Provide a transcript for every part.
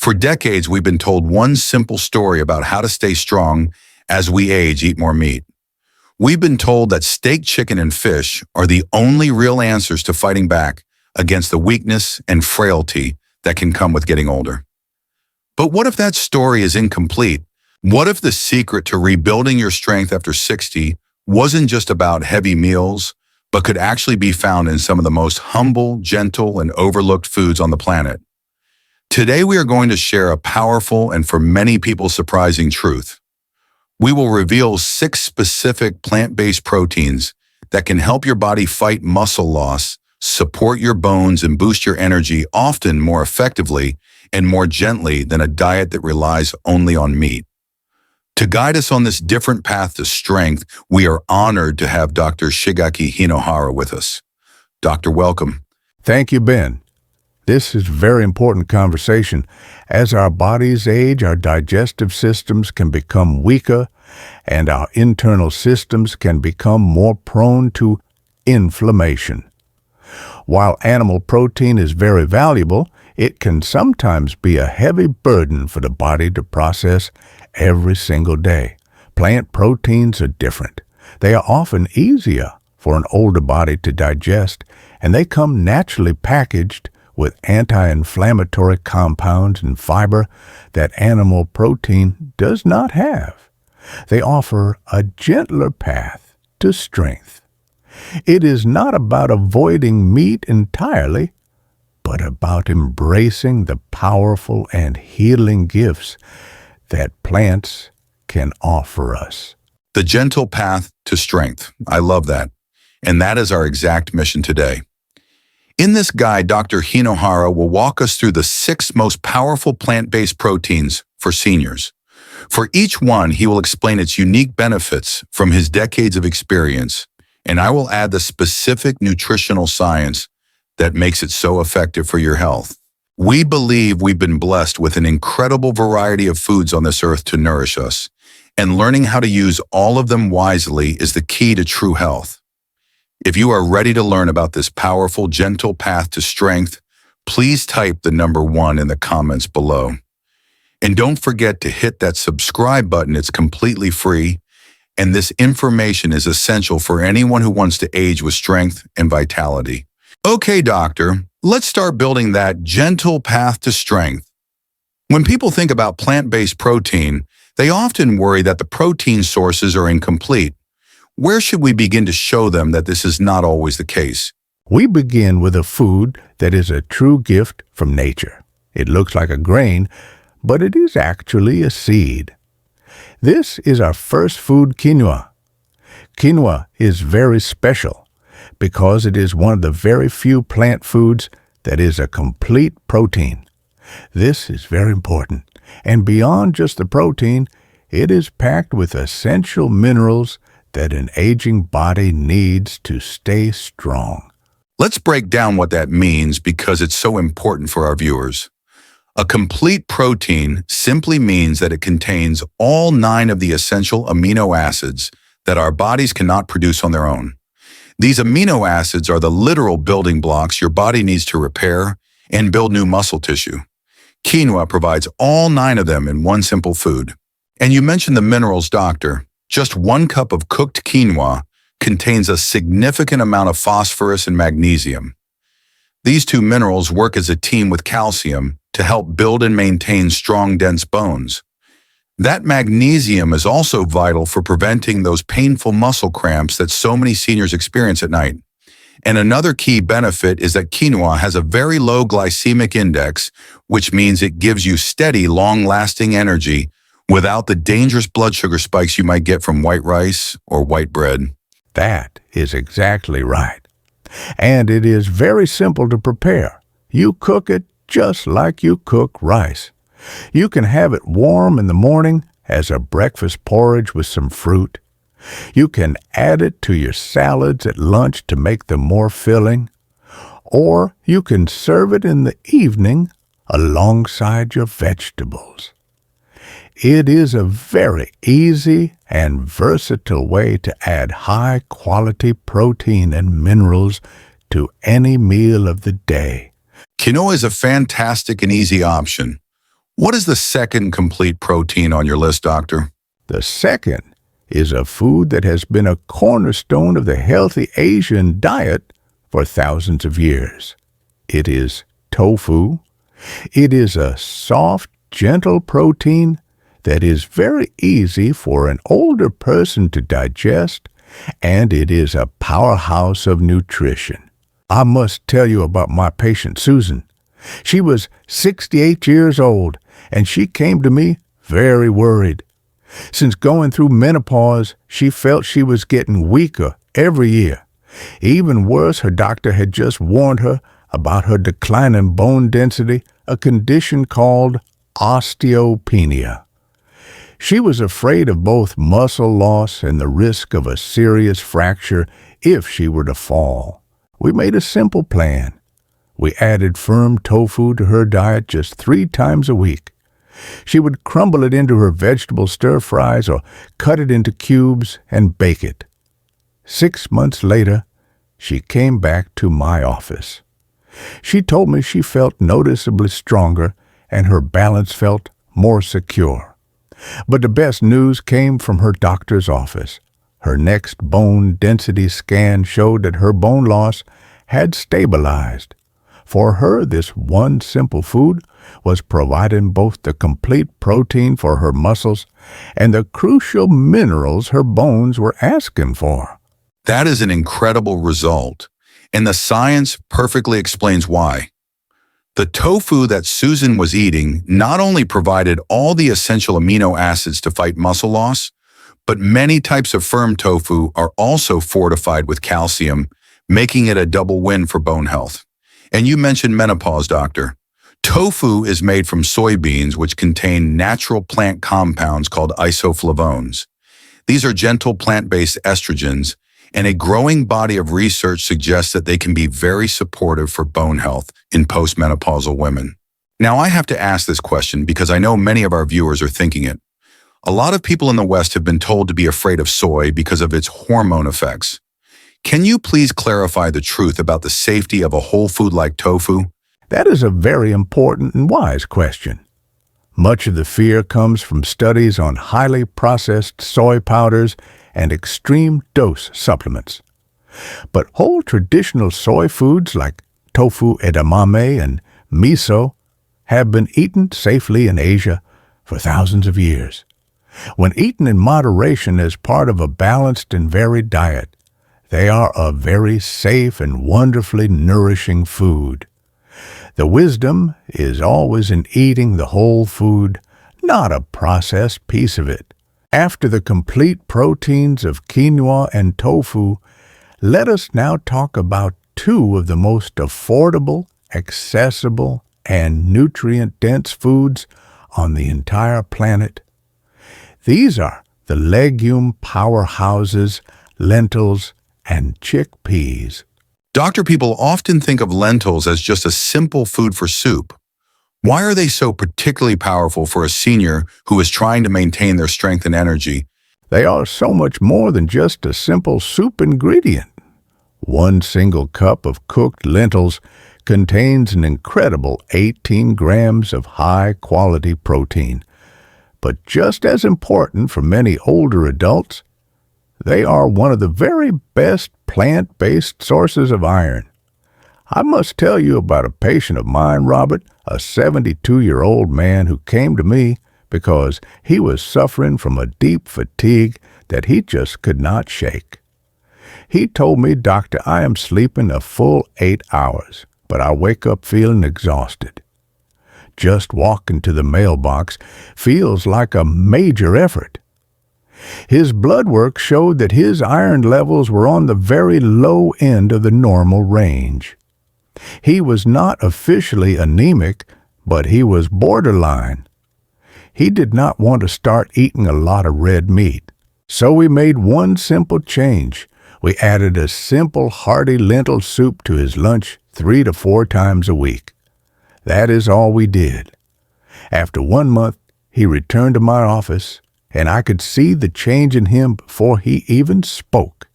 For decades, we've been told one simple story about how to stay strong as we age, eat more meat. We've been told that steak, chicken, and fish are the only real answers to fighting back against the weakness and frailty that can come with getting older. But what if that story is incomplete? What if the secret to rebuilding your strength after 60 wasn't just about heavy meals, but could actually be found in some of the most humble, gentle, and overlooked foods on the planet? Today, we are going to share a powerful and for many people surprising truth. We will reveal 6 specific plant-based proteins that can help your body fight muscle loss, support your bones, and boost your energy often more effectively and more gently than a diet that relies only on meat. To guide us on this different path to strength, we are honored to have Dr. Shigaki Hinohara with us. Doctor, welcome. Thank you, Ben. This is a very important conversation. As our bodies age, our digestive systems can become weaker and our internal systems can become more prone to inflammation. While animal protein is very valuable, it can sometimes be a heavy burden for the body to process every single day. Plant proteins are different. They are often easier for an older body to digest, and they come naturally packaged with anti-inflammatory compounds and fiber that animal protein does not have. They offer a gentler path to strength. It is not about avoiding meat entirely, but about embracing the powerful and healing gifts that plants can offer us. The gentle path to strength. I love that. And that is our exact mission today. In this guide, Dr. Hinohara will walk us through the 6 most powerful plant-based proteins for seniors. For each one, he will explain its unique benefits from his decades of experience, and I will add the specific nutritional science that makes it so effective for your health. We believe we've been blessed with an incredible variety of foods on this earth to nourish us, and learning how to use all of them wisely is the key to true health. If you are ready to learn about this powerful, gentle path to strength, please type the number 1 in the comments below. And don't forget to hit that subscribe button. It's completely free, and this information is essential for anyone who wants to age with strength and vitality. Okay, doctor, let's start building that gentle path to strength. When people think about plant-based protein, they often worry that the protein sources are incomplete. Where should we begin to show them that this is not always the case? We begin with a food that is a true gift from nature. It looks like a grain, but it is actually a seed. This is our first food, quinoa. Quinoa is very special because it is one of the very few plant foods that is a complete protein. This is very important, and beyond just the protein, it is packed with essential minerals that an aging body needs to stay strong. Let's break down what that means because it's so important for our viewers. A complete protein simply means that it contains all 9 of the essential amino acids that our bodies cannot produce on their own. These amino acids are the literal building blocks your body needs to repair and build new muscle tissue. Quinoa provides all 9 of them in one simple food. And you mentioned the minerals, doctor. Just 1 cup of cooked quinoa contains a significant amount of phosphorus and magnesium. These 2 minerals work as a team with calcium to help build and maintain strong, dense bones. That magnesium is also vital for preventing those painful muscle cramps that so many seniors experience at night. And another key benefit is that quinoa has a very low glycemic index, which means it gives you steady, long-lasting energy without the dangerous blood sugar spikes you might get from white rice or white bread. That is exactly right. And it is very simple to prepare. You cook it just like you cook rice. You can have it warm in the morning as a breakfast porridge with some fruit. You can add it to your salads at lunch to make them more filling. Or you can serve it in the evening alongside your vegetables. It is a very easy and versatile way to add high-quality protein and minerals to any meal of the day. Quinoa is a fantastic and easy option. What is the second complete protein on your list, doctor? The second is a food that has been a cornerstone of the healthy Asian diet for thousands of years. It is tofu. It is a soft, gentle protein that is very easy for an older person to digest, and it is a powerhouse of nutrition. I must tell you about my patient, Susan. She was 68 years old, and she came to me very worried. Since going through menopause, she felt she was getting weaker every year. Even worse, her doctor had just warned her about her declining bone density, a condition called osteopenia. She was afraid of both muscle loss and the risk of a serious fracture if she were to fall. We made a simple plan. We added firm tofu to her diet just 3 times a week. She would crumble it into her vegetable stir-fries or cut it into cubes and bake it. 6 months later, she came back to my office. She told me she felt noticeably stronger and her balance felt more secure. But the best news came from her doctor's office. Her next bone density scan showed that her bone loss had stabilized. For her, this one simple food was providing both the complete protein for her muscles and the crucial minerals her bones were asking for. That is an incredible result, and the science perfectly explains why. The tofu that Susan was eating not only provided all the essential amino acids to fight muscle loss, but many types of firm tofu are also fortified with calcium, making it a double win for bone health. And you mentioned menopause, doctor. Tofu is made from soybeans, which contain natural plant compounds called isoflavones. These are gentle plant-based estrogens, and a growing body of research suggests that they can be very supportive for bone health in postmenopausal women. Now, I have to ask this question because I know many of our viewers are thinking it. A lot of people in the West have been told to be afraid of soy because of its hormone effects. Can you please clarify the truth about the safety of a whole food like tofu? That is a very important and wise question. Much of the fear comes from studies on highly processed soy powders and extreme dose supplements. But whole traditional soy foods like tofu edamame and miso have been eaten safely in Asia for thousands of years. When eaten in moderation as part of a balanced and varied diet, they are a very safe and wonderfully nourishing food. The wisdom is always in eating the whole food, not a processed piece of it. After the complete proteins of quinoa and tofu, let us now talk about 2 of the most affordable, accessible, and nutrient-dense foods on the entire planet. These are the legume powerhouses, lentils, and chickpeas. Doctor, people often think of lentils as just a simple food for soup. Why are they so particularly powerful for a senior who is trying to maintain their strength and energy? They are so much more than just a simple soup ingredient. 1 single cup of cooked lentils contains an incredible 18 grams of high-quality protein. But just as important for many older adults, they are one of the very best plant-based sources of iron. I must tell you about a patient of mine, Robert, a 72-year-old man who came to me because he was suffering from a deep fatigue that he just could not shake. He told me, "Doctor, I am sleeping a full 8 hours, but I wake up feeling exhausted. Just walking to the mailbox feels like a major effort." His blood work showed that his iron levels were on the very low end of the normal range. He was not officially anemic, but he was borderline. He did not want to start eating a lot of red meat. So we made one simple change. We added a simple hearty lentil soup to his lunch 3 to 4 times a week. That is all we did. After 1 month, he returned to my office, and I could see the change in him before he even spoke.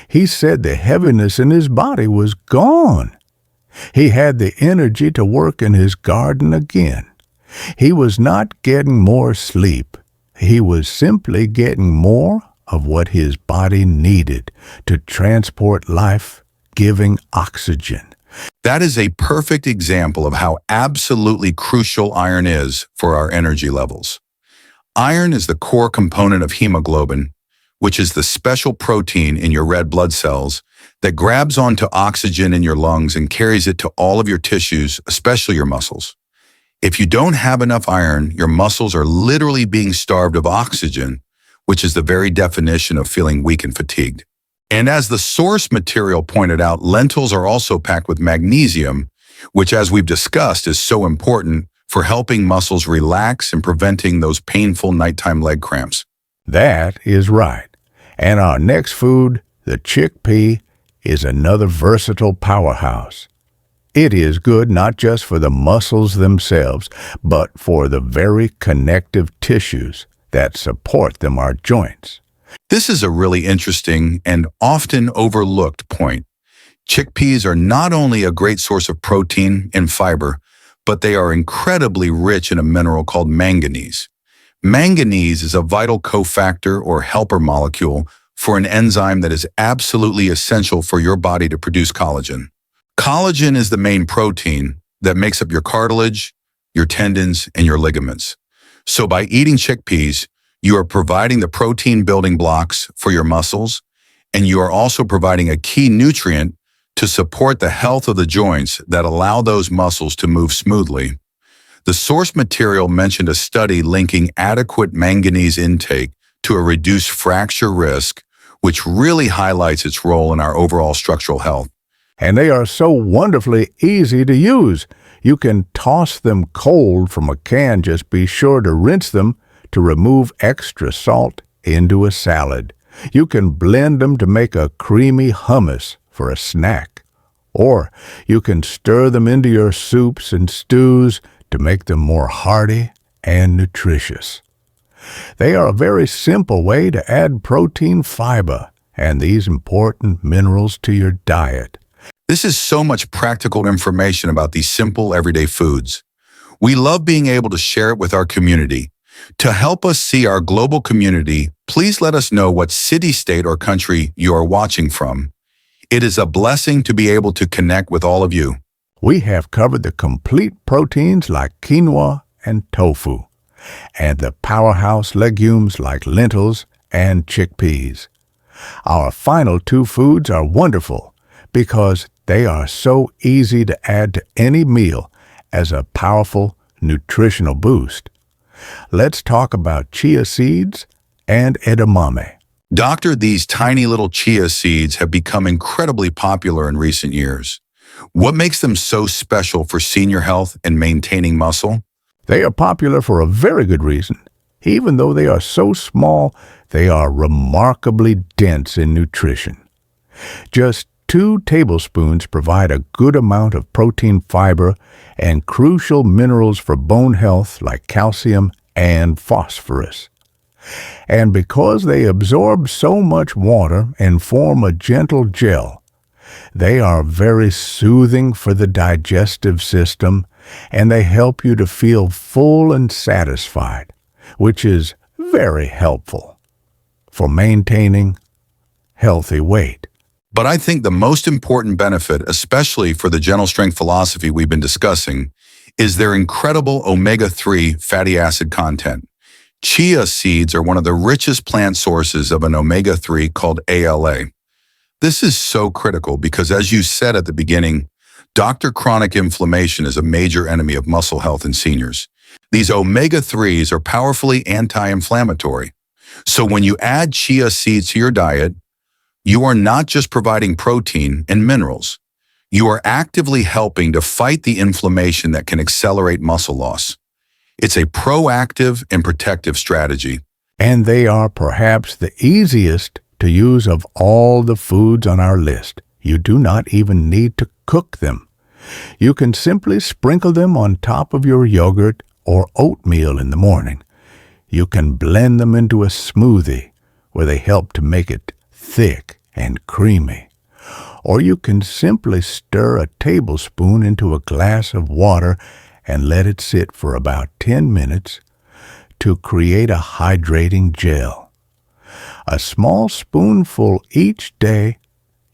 He said the heaviness in his body was gone. He had the energy to work in his garden again. He was not getting more sleep. He was simply getting more of what his body needed to transport life-giving oxygen. That is a perfect example of how absolutely crucial iron is for our energy levels. Iron is the core component of hemoglobin, which is the special protein in your red blood cells that grabs onto oxygen in your lungs and carries it to all of your tissues, especially your muscles. If you don't have enough iron, your muscles are literally being starved of oxygen, which is the very definition of feeling weak and fatigued. And as the source material pointed out, lentils are also packed with magnesium, which, as we've discussed, is so important for helping muscles relax and preventing those painful nighttime leg cramps. That is right. And our next food, the chickpea, is another versatile powerhouse. It is good not just for the muscles themselves, but for the very connective tissues that support them, our joints. This is a really interesting and often overlooked point. Chickpeas are not only a great source of protein and fiber, but they are incredibly rich in a mineral called manganese. Manganese is a vital cofactor or helper molecule for an enzyme that is absolutely essential for your body to produce collagen. Collagen is the main protein that makes up your cartilage, your tendons, and your ligaments. So by eating chickpeas, you are providing the protein building blocks for your muscles, and you are also providing a key nutrient to support the health of the joints that allow those muscles to move smoothly. The source material mentioned a study linking adequate manganese intake to a reduced fracture risk, which really highlights its role in our overall structural health. And they are so wonderfully easy to use. You can toss them cold from a can. Just be sure to rinse them to remove extra salt into a salad. You can blend them to make a creamy hummus for a snack. Or you can stir them into your soups and stews to make them more hearty and nutritious. They are a very simple way to add protein, fiber, and these important minerals to your diet. This is so much practical information about these simple everyday foods. We love being able to share it with our community. To help us see our global community, please let us know what city, state, or country you are watching from. It is a blessing to be able to connect with all of you. We have covered the complete proteins like quinoa and tofu, and the powerhouse legumes like lentils and chickpeas. Our final two foods are wonderful because they are so easy to add to any meal as a powerful nutritional boost. Let's talk about chia seeds and edamame. Doctor, these tiny little chia seeds have become incredibly popular in recent years. What makes them so special for senior health and maintaining muscle? They are popular for a very good reason. Even though they are so small, they are remarkably dense in nutrition. Just 2 tablespoons provide a good amount of protein, fiber, and crucial minerals for bone health like calcium and phosphorus. And because they absorb so much water and form a gentle gel, they are very soothing for the digestive system, and they help you to feel full and satisfied, which is very helpful for maintaining healthy weight. But I think the most important benefit, especially for the gentle strength philosophy we've been discussing, is their incredible omega-3 fatty acid content. Chia seeds are one of the richest plant sources of an omega-3 called ALA. This is so critical because, as you said at the beginning, chronic inflammation is a major enemy of muscle health in seniors. These omega-3s are powerfully anti-inflammatory. So when you add chia seeds to your diet, you are not just providing protein and minerals. You are actively helping to fight the inflammation that can accelerate muscle loss. It's a proactive and protective strategy. And they are perhaps the easiest to use of all the foods on our list. You do not even need to cook them. You can simply sprinkle them on top of your yogurt or oatmeal in the morning. You can blend them into a smoothie where they help to make it thick and creamy. Or you can simply stir a tablespoon into a glass of water and let it sit for about 10 minutes to create a hydrating gel. A small spoonful each day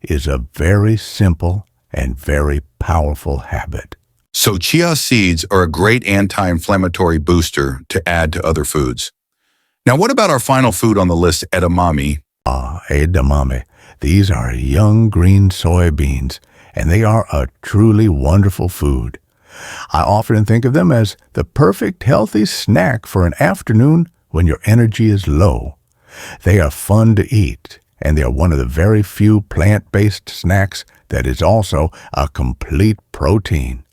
is a very simple and very powerful habit. So chia seeds are a great anti-inflammatory booster to add to other foods. Now, what about our final food on the list, edamame? Edamame. These are young green soybeans, and they are a truly wonderful food. I often think of them as the perfect healthy snack for an afternoon when your energy is low. They are fun to eat, and they are one of the very few plant-based snacks that is also a complete protein.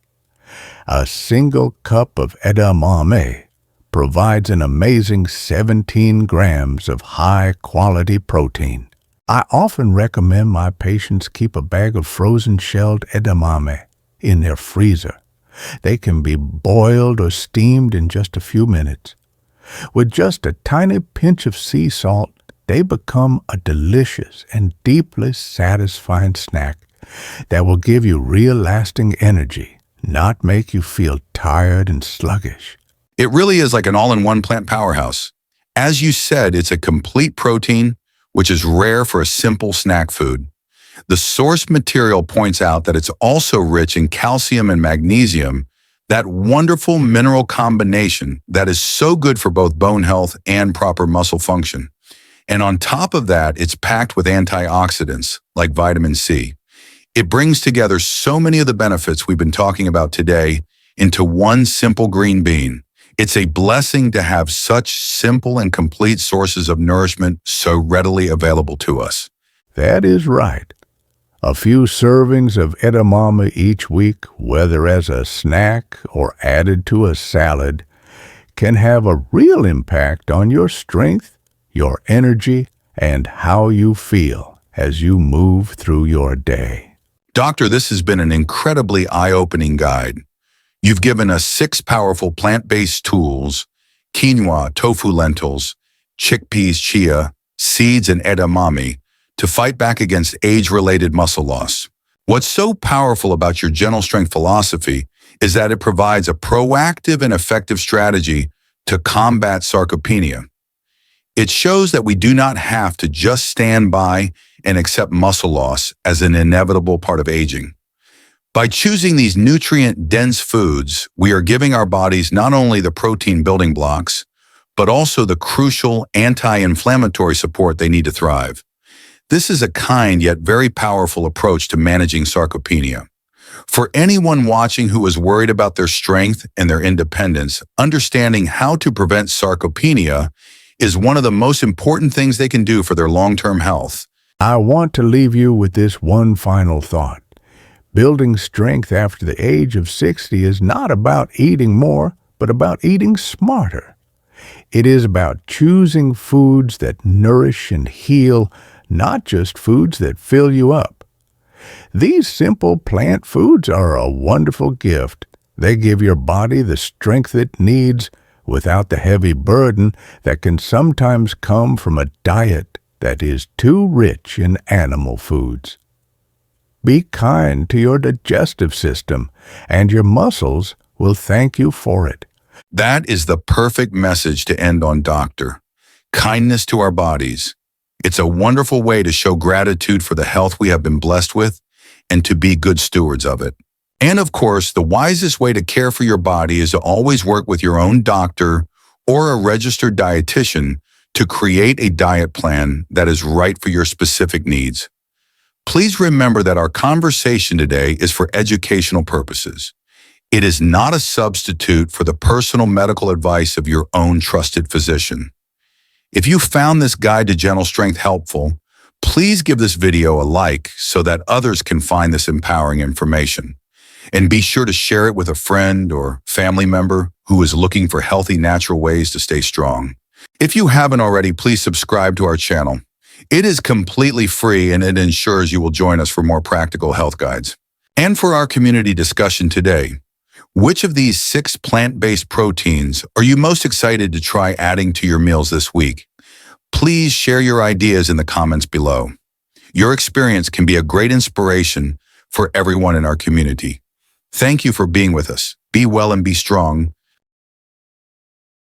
A single cup of edamame provides an amazing 17 grams of high-quality protein. I often recommend my patients keep a bag of frozen shelled edamame in their freezer. They can be boiled or steamed in just a few minutes. With just a tiny pinch of sea salt, they become a delicious and deeply satisfying snack that will give you real lasting energy, not make you feel tired and sluggish. It really is like an all-in-one plant powerhouse. As you said, it's a complete protein, which is rare for a simple snack food. The source material points out that it's also rich in calcium and magnesium, that wonderful mineral combination that is so good for both bone health and proper muscle function. And on top of that, it's packed with antioxidants like vitamin C. It brings together so many of the benefits we've been talking about today into one simple green bean. It's a blessing to have such simple and complete sources of nourishment so readily available to us. That is right. A few servings of edamame each week, whether as a snack or added to a salad, can have a real impact on your strength, your energy, and how you feel as you move through your day. Doctor, this has been an incredibly eye-opening guide. You've given us 6 powerful plant-based tools: quinoa, tofu lentils, chickpeas, chia, seeds, and edamame, to fight back against age-related muscle loss. What's so powerful about your gentle strength philosophy is that it provides a proactive and effective strategy to combat sarcopenia. It shows that we do not have to just stand by and accept muscle loss as an inevitable part of aging. By choosing these nutrient-dense foods, we are giving our bodies not only the protein building blocks, but also the crucial anti-inflammatory support they need to thrive. This is a kind yet very powerful approach to managing sarcopenia. For anyone watching who is worried about their strength and their independence, understanding how to prevent sarcopenia is one of the most important things they can do for their long-term health. I want to leave you with this one final thought. Building strength after the age of 60 is not about eating more, but about eating smarter. It is about choosing foods that nourish and heal, not just foods that fill you up. These simple plant foods are a wonderful gift. They give your body the strength it needs without the heavy burden that can sometimes come from a diet that is too rich in animal foods. Be kind to your digestive system, and your muscles will thank you for it. That is the perfect message to end on, Doctor. Kindness to our bodies. It's a wonderful way to show gratitude for the health we have been blessed with and to be good stewards of it. And of course, the wisest way to care for your body is to always work with your own doctor or a registered dietitian to create a diet plan that is right for your specific needs. Please remember that our conversation today is for educational purposes. It is not a substitute for the personal medical advice of your own trusted physician. If you found this guide to gentle strength helpful, please give this video a like so that others can find this empowering information. And be sure to share it with a friend or family member who is looking for healthy, natural ways to stay strong. If you haven't already, please subscribe to our channel. It is completely free and it ensures you will join us for more practical health guides. And for our community discussion today, which of these 6 plant-based proteins are you most excited to try adding to your meals this week? Please share your ideas in the comments below. Your experience can be a great inspiration for everyone in our community. Thank you for being with us. Be well and be strong.